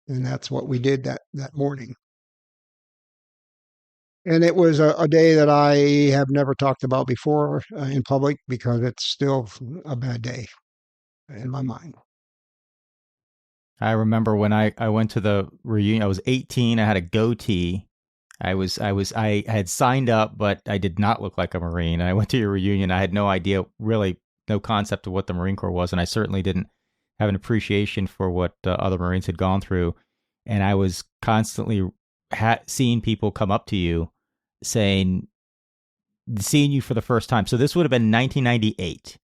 And that's what we did that morning. And it was a day that I have never talked about before in public because it's still a bad day in my mind. I remember when I went to the reunion, I was 18, I had a goatee. I had signed up, but I did not look like a Marine. And I went to your reunion. I had no idea, really no concept of what the Marine Corps was. And I certainly didn't have an appreciation for what other Marines had gone through. And I was constantly seeing people come up to you seeing you for the first time. So this would have been 1998.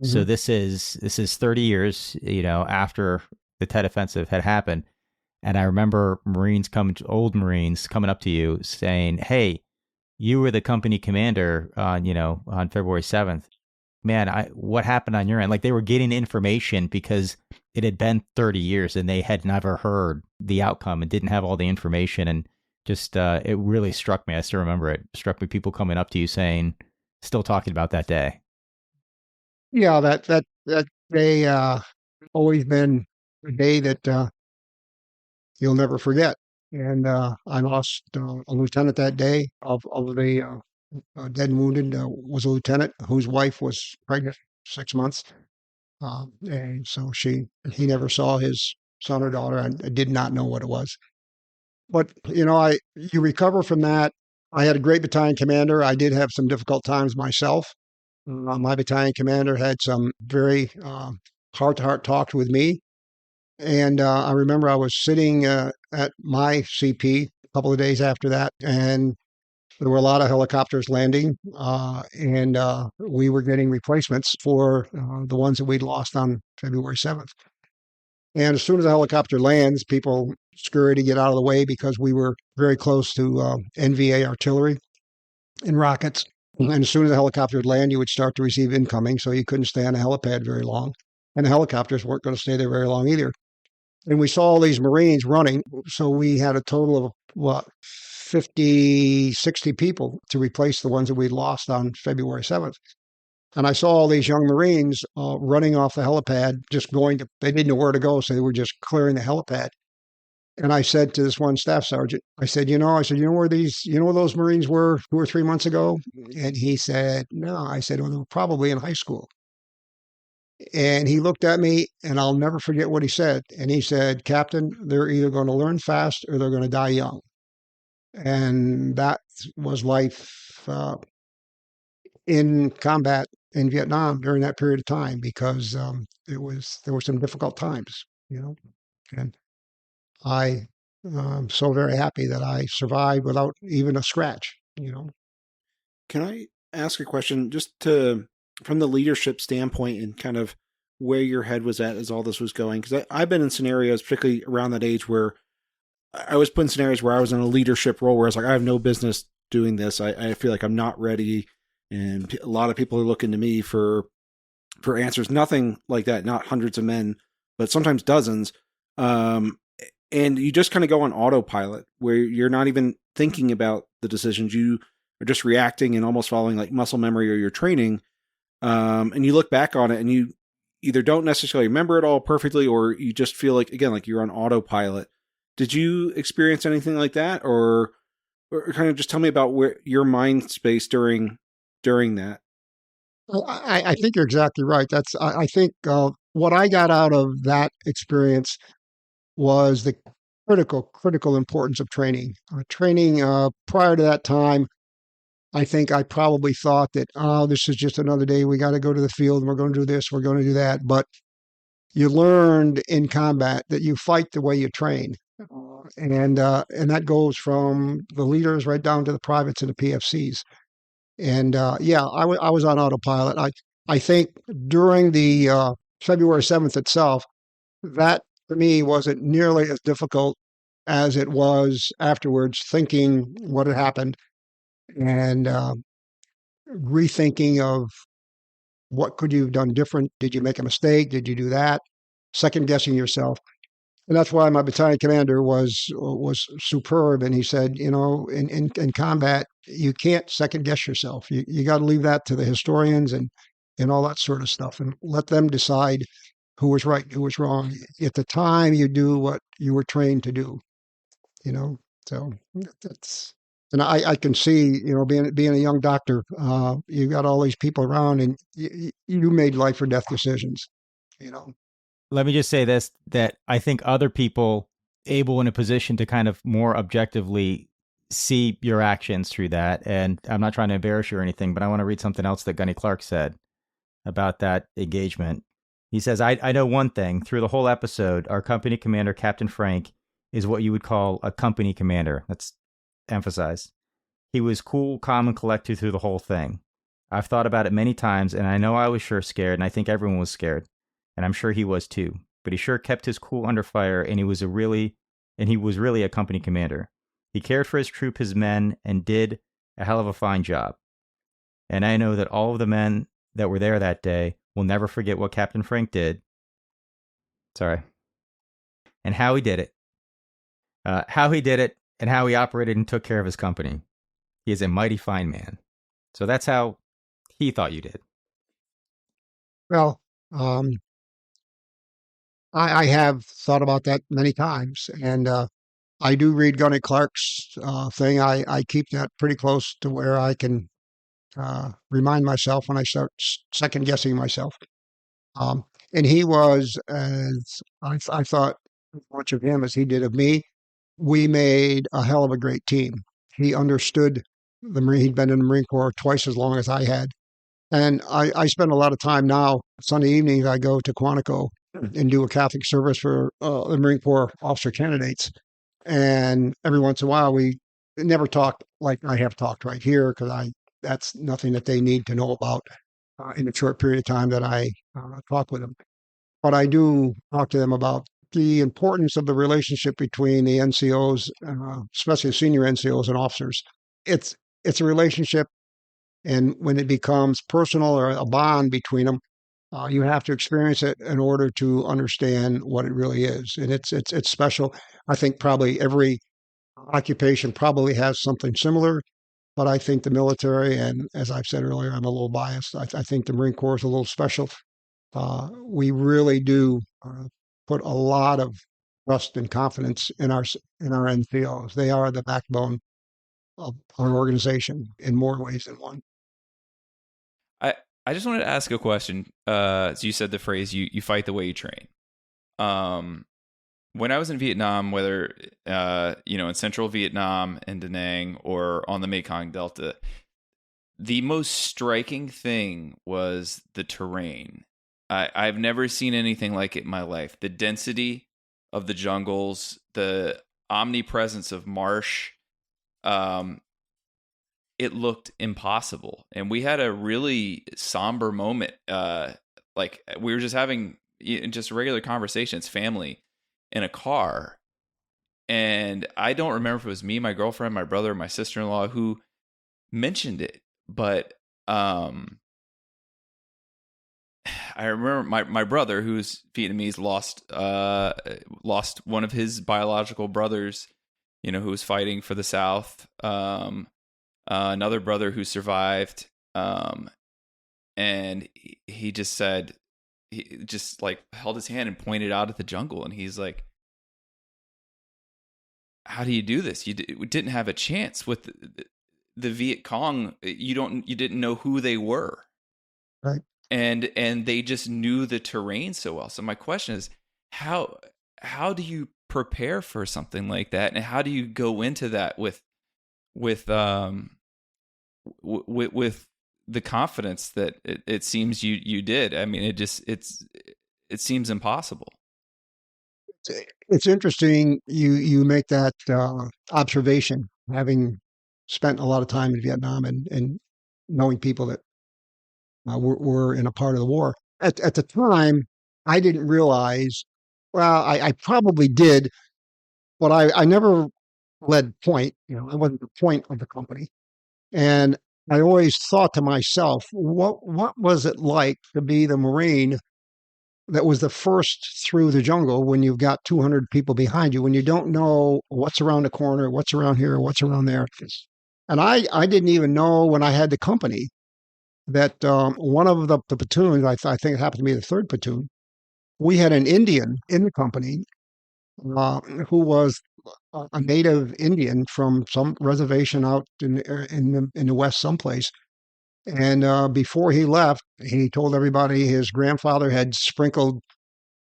Mm-hmm. So this is 30 years, after the Tet Offensive had happened. And I remember old Marines coming up to you saying, "Hey, you were the company commander on February 7th. Man, what happened on your end?" Like they were getting information because it had been 30 years and they had never heard the outcome and didn't have all the information. And just, it really struck me. I still remember it. Struck me, people coming up to you saying, still talking about that day. Yeah, that day always been a day that you'll never forget. And I lost a lieutenant that day of the dead and wounded was a lieutenant whose wife was pregnant 6 months. And so he never saw his son or daughter. I did not know what it was. But, you recover from that. I had a great battalion commander. I did have some difficult times myself. My battalion commander had some very heart-to-heart talks with me. And I remember I was sitting at my CP a couple of days after that, and there were a lot of helicopters landing, and we were getting replacements for the ones that we'd lost on February 7th. And as soon as a helicopter lands, people scurry to get out of the way because we were very close to NVA artillery and rockets. And as soon as the helicopter would land, you would start to receive incoming, so you couldn't stay on a helipad very long. And the helicopters weren't going to stay there very long either. And we saw all these Marines running, so we had a total of, 50, 60 people to replace the ones that we'd lost on February 7th. And I saw all these young Marines running off the helipad, they didn't know where to go, so they were just clearing the helipad. And I said to this one staff sergeant, I said, you know where those Marines were 2 or 3 months ago? And he said, no. I said, well, they were probably in high school. And he looked at me, and I'll never forget what he said. And he said, "Captain, they're either going to learn fast or they're going to die young." And that was life in combat in Vietnam during that period of time because there were some difficult times, And I am so very happy that I survived without even a scratch, Can I ask a question just from the leadership standpoint and kind of where your head was at as all this was going? Because I've been in scenarios, particularly around that age, where I was put in scenarios where I was in a leadership role where I was like, I have no business doing this. I feel like I'm not ready. And a lot of people are looking to me for answers. Nothing like that, not hundreds of men, but sometimes dozens. And you just kind of go on autopilot where you're not even thinking about the decisions. You are just reacting and almost following like muscle memory or your training. And you look back on it and you either don't necessarily remember it all perfectly, or you just feel like, again, like you're on autopilot. Did you experience anything like that? Or kind of just tell me about where your mind space during that? Well, I think you're exactly right. I think what I got out of that experience was the critical importance of training. Training prior to that time, I think I probably thought that, this is just another day. We got to go to the field and we're going to do this, we're going to do that. But you learned in combat that you fight the way you train. And that goes from the leaders right down to the privates and the PFCs. And yeah, I was on autopilot. I think during the February 7th itself, that to me wasn't nearly as difficult as it was afterwards, thinking what had happened and rethinking of what could you have done different. Did you make a mistake? Did you do that? Second guessing yourself. And that's why my battalion commander was superb. And he said, in combat, you can't second guess yourself. You got to leave that to the historians and all that sort of stuff, and let them decide who was right, who was wrong. At the time, you do what you were trained to do. So that's. And I can see, being a young doctor, you got all these people around, and you made life or death decisions. Let me just say this, that I think other people able in a position to kind of more objectively see your actions through that. And I'm not trying to embarrass you or anything, but I want to read something else that Gunny Clark said about that engagement. He says, I know one thing. Through the whole episode, our company commander, Captain Frank, is what you would call a company commander. Let's emphasize. He was cool, calm, and collected through the whole thing. I've thought about it many times, and I know I was sure scared, and I think everyone was scared. And I'm sure he was too. But he sure kept his cool under fire, and he was really a company commander. He cared for his troop, his men, and did a hell of a fine job. And I know that all of the men that were there that day will never forget what Captain Frank did. Sorry. And how he did it. And how he operated and took care of his company. He is a mighty fine man. So that's how he thought you did. Well, I have thought about that many times, and I do read Gunny Clark's thing. I keep that pretty close to where I can remind myself when I start second guessing myself. And he was, as I thought as much of him as he did of me. We made a hell of a great team. He understood the Marine. He'd been in the Marine Corps twice as long as I had. And I spend a lot of time now, Sunday evenings, I go to Quantico and do a Catholic service for the Marine Corps officer candidates. And every once in a while, we never talk like I have talked right here, because that's nothing that they need to know about in a short period of time that I talk with them. But I do talk to them about the importance of the relationship between the NCOs, especially senior NCOs and officers. It's a relationship, and when it becomes personal or a bond between them, you have to experience it in order to understand what it really is. And it's special. I think probably every occupation probably has something similar, but I think the military, and as I've said earlier, I'm a little biased. I think the Marine Corps is a little special. We really do put a lot of trust and confidence in our NCOs. They are the backbone of our organization in more ways than one. I just wanted to ask a question. So you said the phrase, you fight the way you train. When I was in Vietnam, whether in central Vietnam and Da Nang or on the Mekong Delta, the most striking thing was the terrain. I've never seen anything like it in my life. The density of the jungles, the omnipresence of marsh. It looked impossible. And we had a really somber moment. Like we were just having just a regular conversation. It's family in a car. And I don't remember if it was me, my girlfriend, my brother, my sister-in-law who mentioned it. But I remember my brother, who's Vietnamese, lost one of his biological brothers, who was fighting for the South. Another brother who survived, and he just said, he just like held his hand and pointed out at the jungle, and he's like, "How do you do this? We didn't have a chance with the Viet Cong. You didn't know who they were, right? And they just knew the terrain so well. So my question is, how do you prepare for something like that, and how do you go into that with the confidence that it seems you did? I mean, it seems impossible. It's interesting you make that observation, having spent a lot of time in Vietnam and knowing people that were in a part of the war. At the time, I didn't realize, well, I probably did, but I never led point. I wasn't the point of the company. And I always thought to myself, what was it like to be the Marine that was the first through the jungle when you've got 200 people behind you, when you don't know what's around the corner, what's around here, what's around there. And I didn't even know when I had the company that one of the platoons, I think it happened to be the 3rd platoon, we had an Indian in the company who was a native Indian from some reservation out in the West someplace. And before he left, he told everybody his grandfather had sprinkled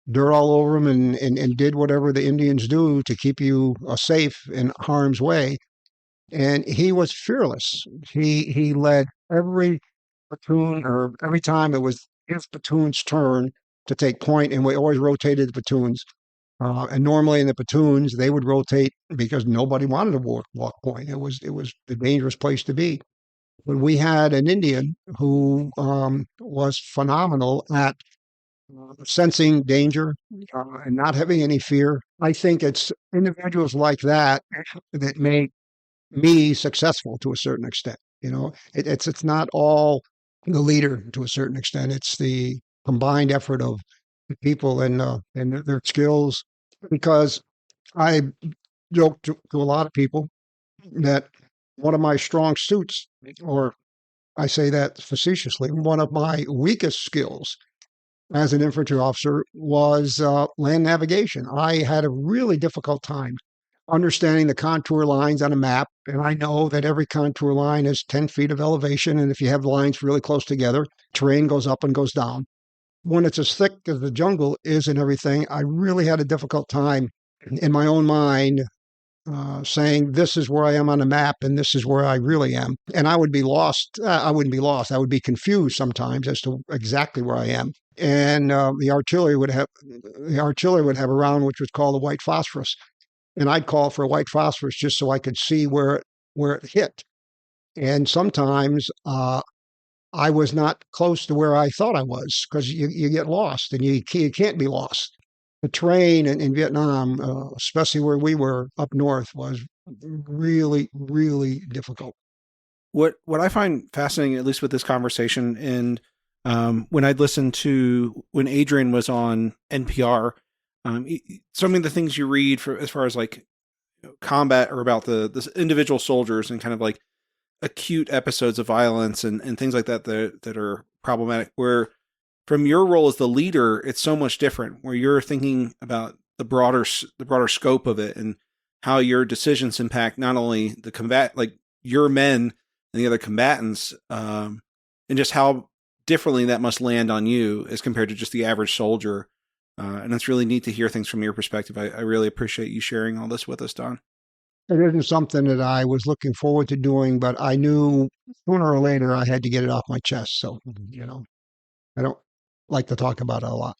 dirt all over him and did whatever the Indians do to keep you safe in harm's way. And he was fearless. He led every platoon, or every time it was his platoon's turn to take point, and we always rotated the platoons. And normally in the platoons, they would rotate because nobody wanted to walk point. It was a dangerous place to be. But we had an Indian who was phenomenal at sensing danger and not having any fear. I think it's individuals like that that make me successful to a certain extent. It's not all the leader to a certain extent. It's the combined effort of the people and their skills. Because I joke to a lot of people that one of my strong suits, or I say that facetiously, one of my weakest skills as an infantry officer was land navigation. I had a really difficult time understanding the contour lines on a map. And I know that every contour line is 10 feet of elevation. And if you have lines really close together, terrain goes up and goes down. When it's as thick as the jungle is and everything, I really had a difficult time in my own mind saying, this is where I am on the map and this is where I really am. And I would be lost. I wouldn't be lost. I would be confused sometimes as to exactly where I am. And the artillery would have a round which was called the white phosphorus. And I'd call for a white phosphorus just so I could see where it hit. And sometimes I was not close to where I thought I was, because you get lost, and you can't be lost. The terrain in Vietnam, especially where we were up north, was really, really difficult. What I find fascinating, at least with this conversation, and when I'd listened to when Adrian was on NPR, some of the things you read as far as like combat, or about the individual soldiers and kind of like acute episodes of violence and things like that are problematic, where from your role as the leader, it's so much different, where you're thinking about the broader scope of it and how your decisions impact not only the combat, like your men and the other combatants, and just how differently that must land on you as compared to just the average soldier. And it's really neat to hear things from your perspective. I really appreciate you sharing all this with us, Don. It isn't something that I was looking forward to doing, but I knew sooner or later I had to get it off my chest. So, I don't like to talk about it a lot.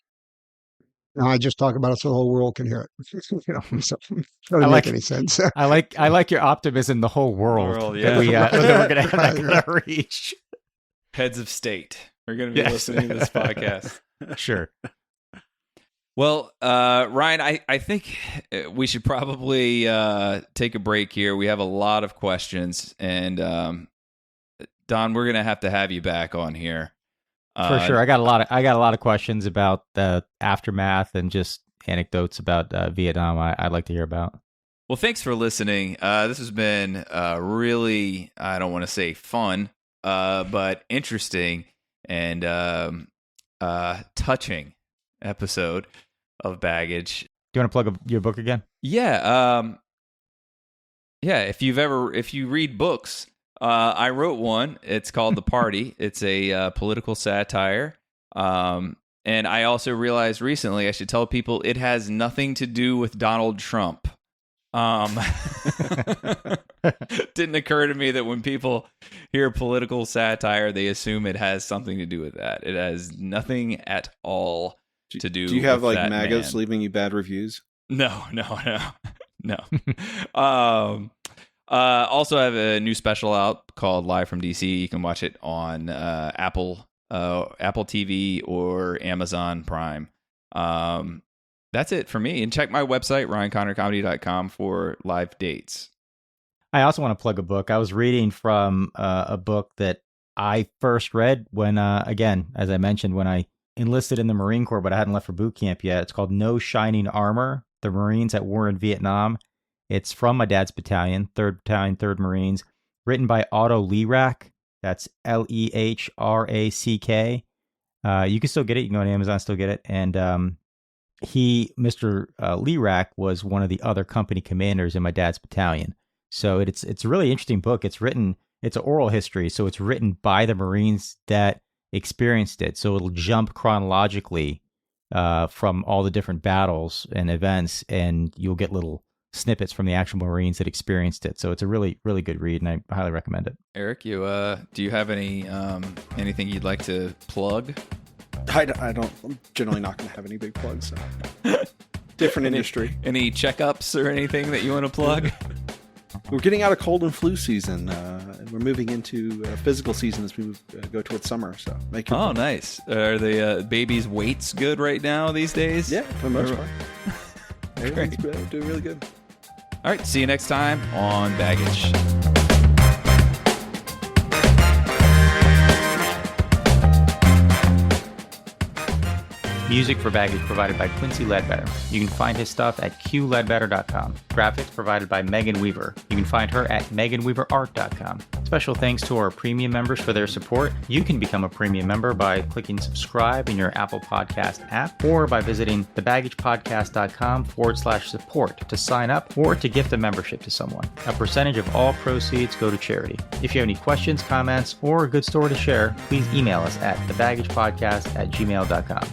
No, I just talk about it so the whole world can hear it. So it doesn't make any sense. I like your optimism. The whole world, yeah. that we're going to have to reach. Heads of state are going to be listening to this podcast. Sure. Well, Ryan, I think we should probably take a break here. We have a lot of questions, and Don, we're going to have you back on here. For sure. I got a lot of questions about the aftermath and just anecdotes about Vietnam I'd like to hear about. Well, thanks for listening. This has been really, I don't want to say fun, but interesting and touching episode of Baggage. Do you want to plug your book again? Yeah. If you read books, I wrote one. It's called The Party. It's a political satire. And I also realized recently I should tell people it has nothing to do with Donald Trump. Didn't occur to me that when people hear political satire, they assume it has something to do with that. It has nothing at all to do. Do you have with like that maggots man. leaving you bad reviews? No. Also, I have a new special out called Live from DC. You can watch it on Apple TV or Amazon Prime. That's it for me. And check my website, ryanconnorcomedy.com, for live dates. I also want to plug a book. I was reading from a book that I first read when, again, as I mentioned, when I enlisted in the Marine Corps, but I hadn't left for boot camp yet. It's called No Shining Armor, The Marines at War in Vietnam. It's from my dad's battalion, 3rd Battalion, 3rd Marines, written by Otto Lerack. That's Lehrack. You can still get it. You can go on Amazon, still get it. And Mr. Lerack, was one of the other company commanders in my dad's battalion. So it's a really interesting book. It's an oral history, so it's written by the Marines that experienced it. So it'll jump chronologically from all the different battles and events, and you'll get little snippets from the actual Marines that experienced it. So it's a really, really good read, and I highly recommend it. Eric, do you have anything you'd like to plug? I don't. I'm generally not going to have any big plugs. So. Different industry. Any checkups or anything that you want to plug? We're getting out of cold and flu season. And we're moving into physical season as we go towards summer. So nice. Are the babies' weights good right now these days? Yeah, for the most part. Everything's doing really good. All right. See you next time on Baggage. Music for Baggage provided by Quincy Ledbetter. You can find his stuff at qledbetter.com. Graphics provided by Megan Weaver. You can find her at meganweaverart.com. Special thanks to our premium members for their support. You can become a premium member by clicking subscribe in your Apple Podcast app, or by visiting thebaggagepodcast.com/support to sign up or to gift a membership to someone. A percentage of all proceeds go to charity. If you have any questions, comments, or a good story to share, please email us at thebaggagepodcast@gmail.com.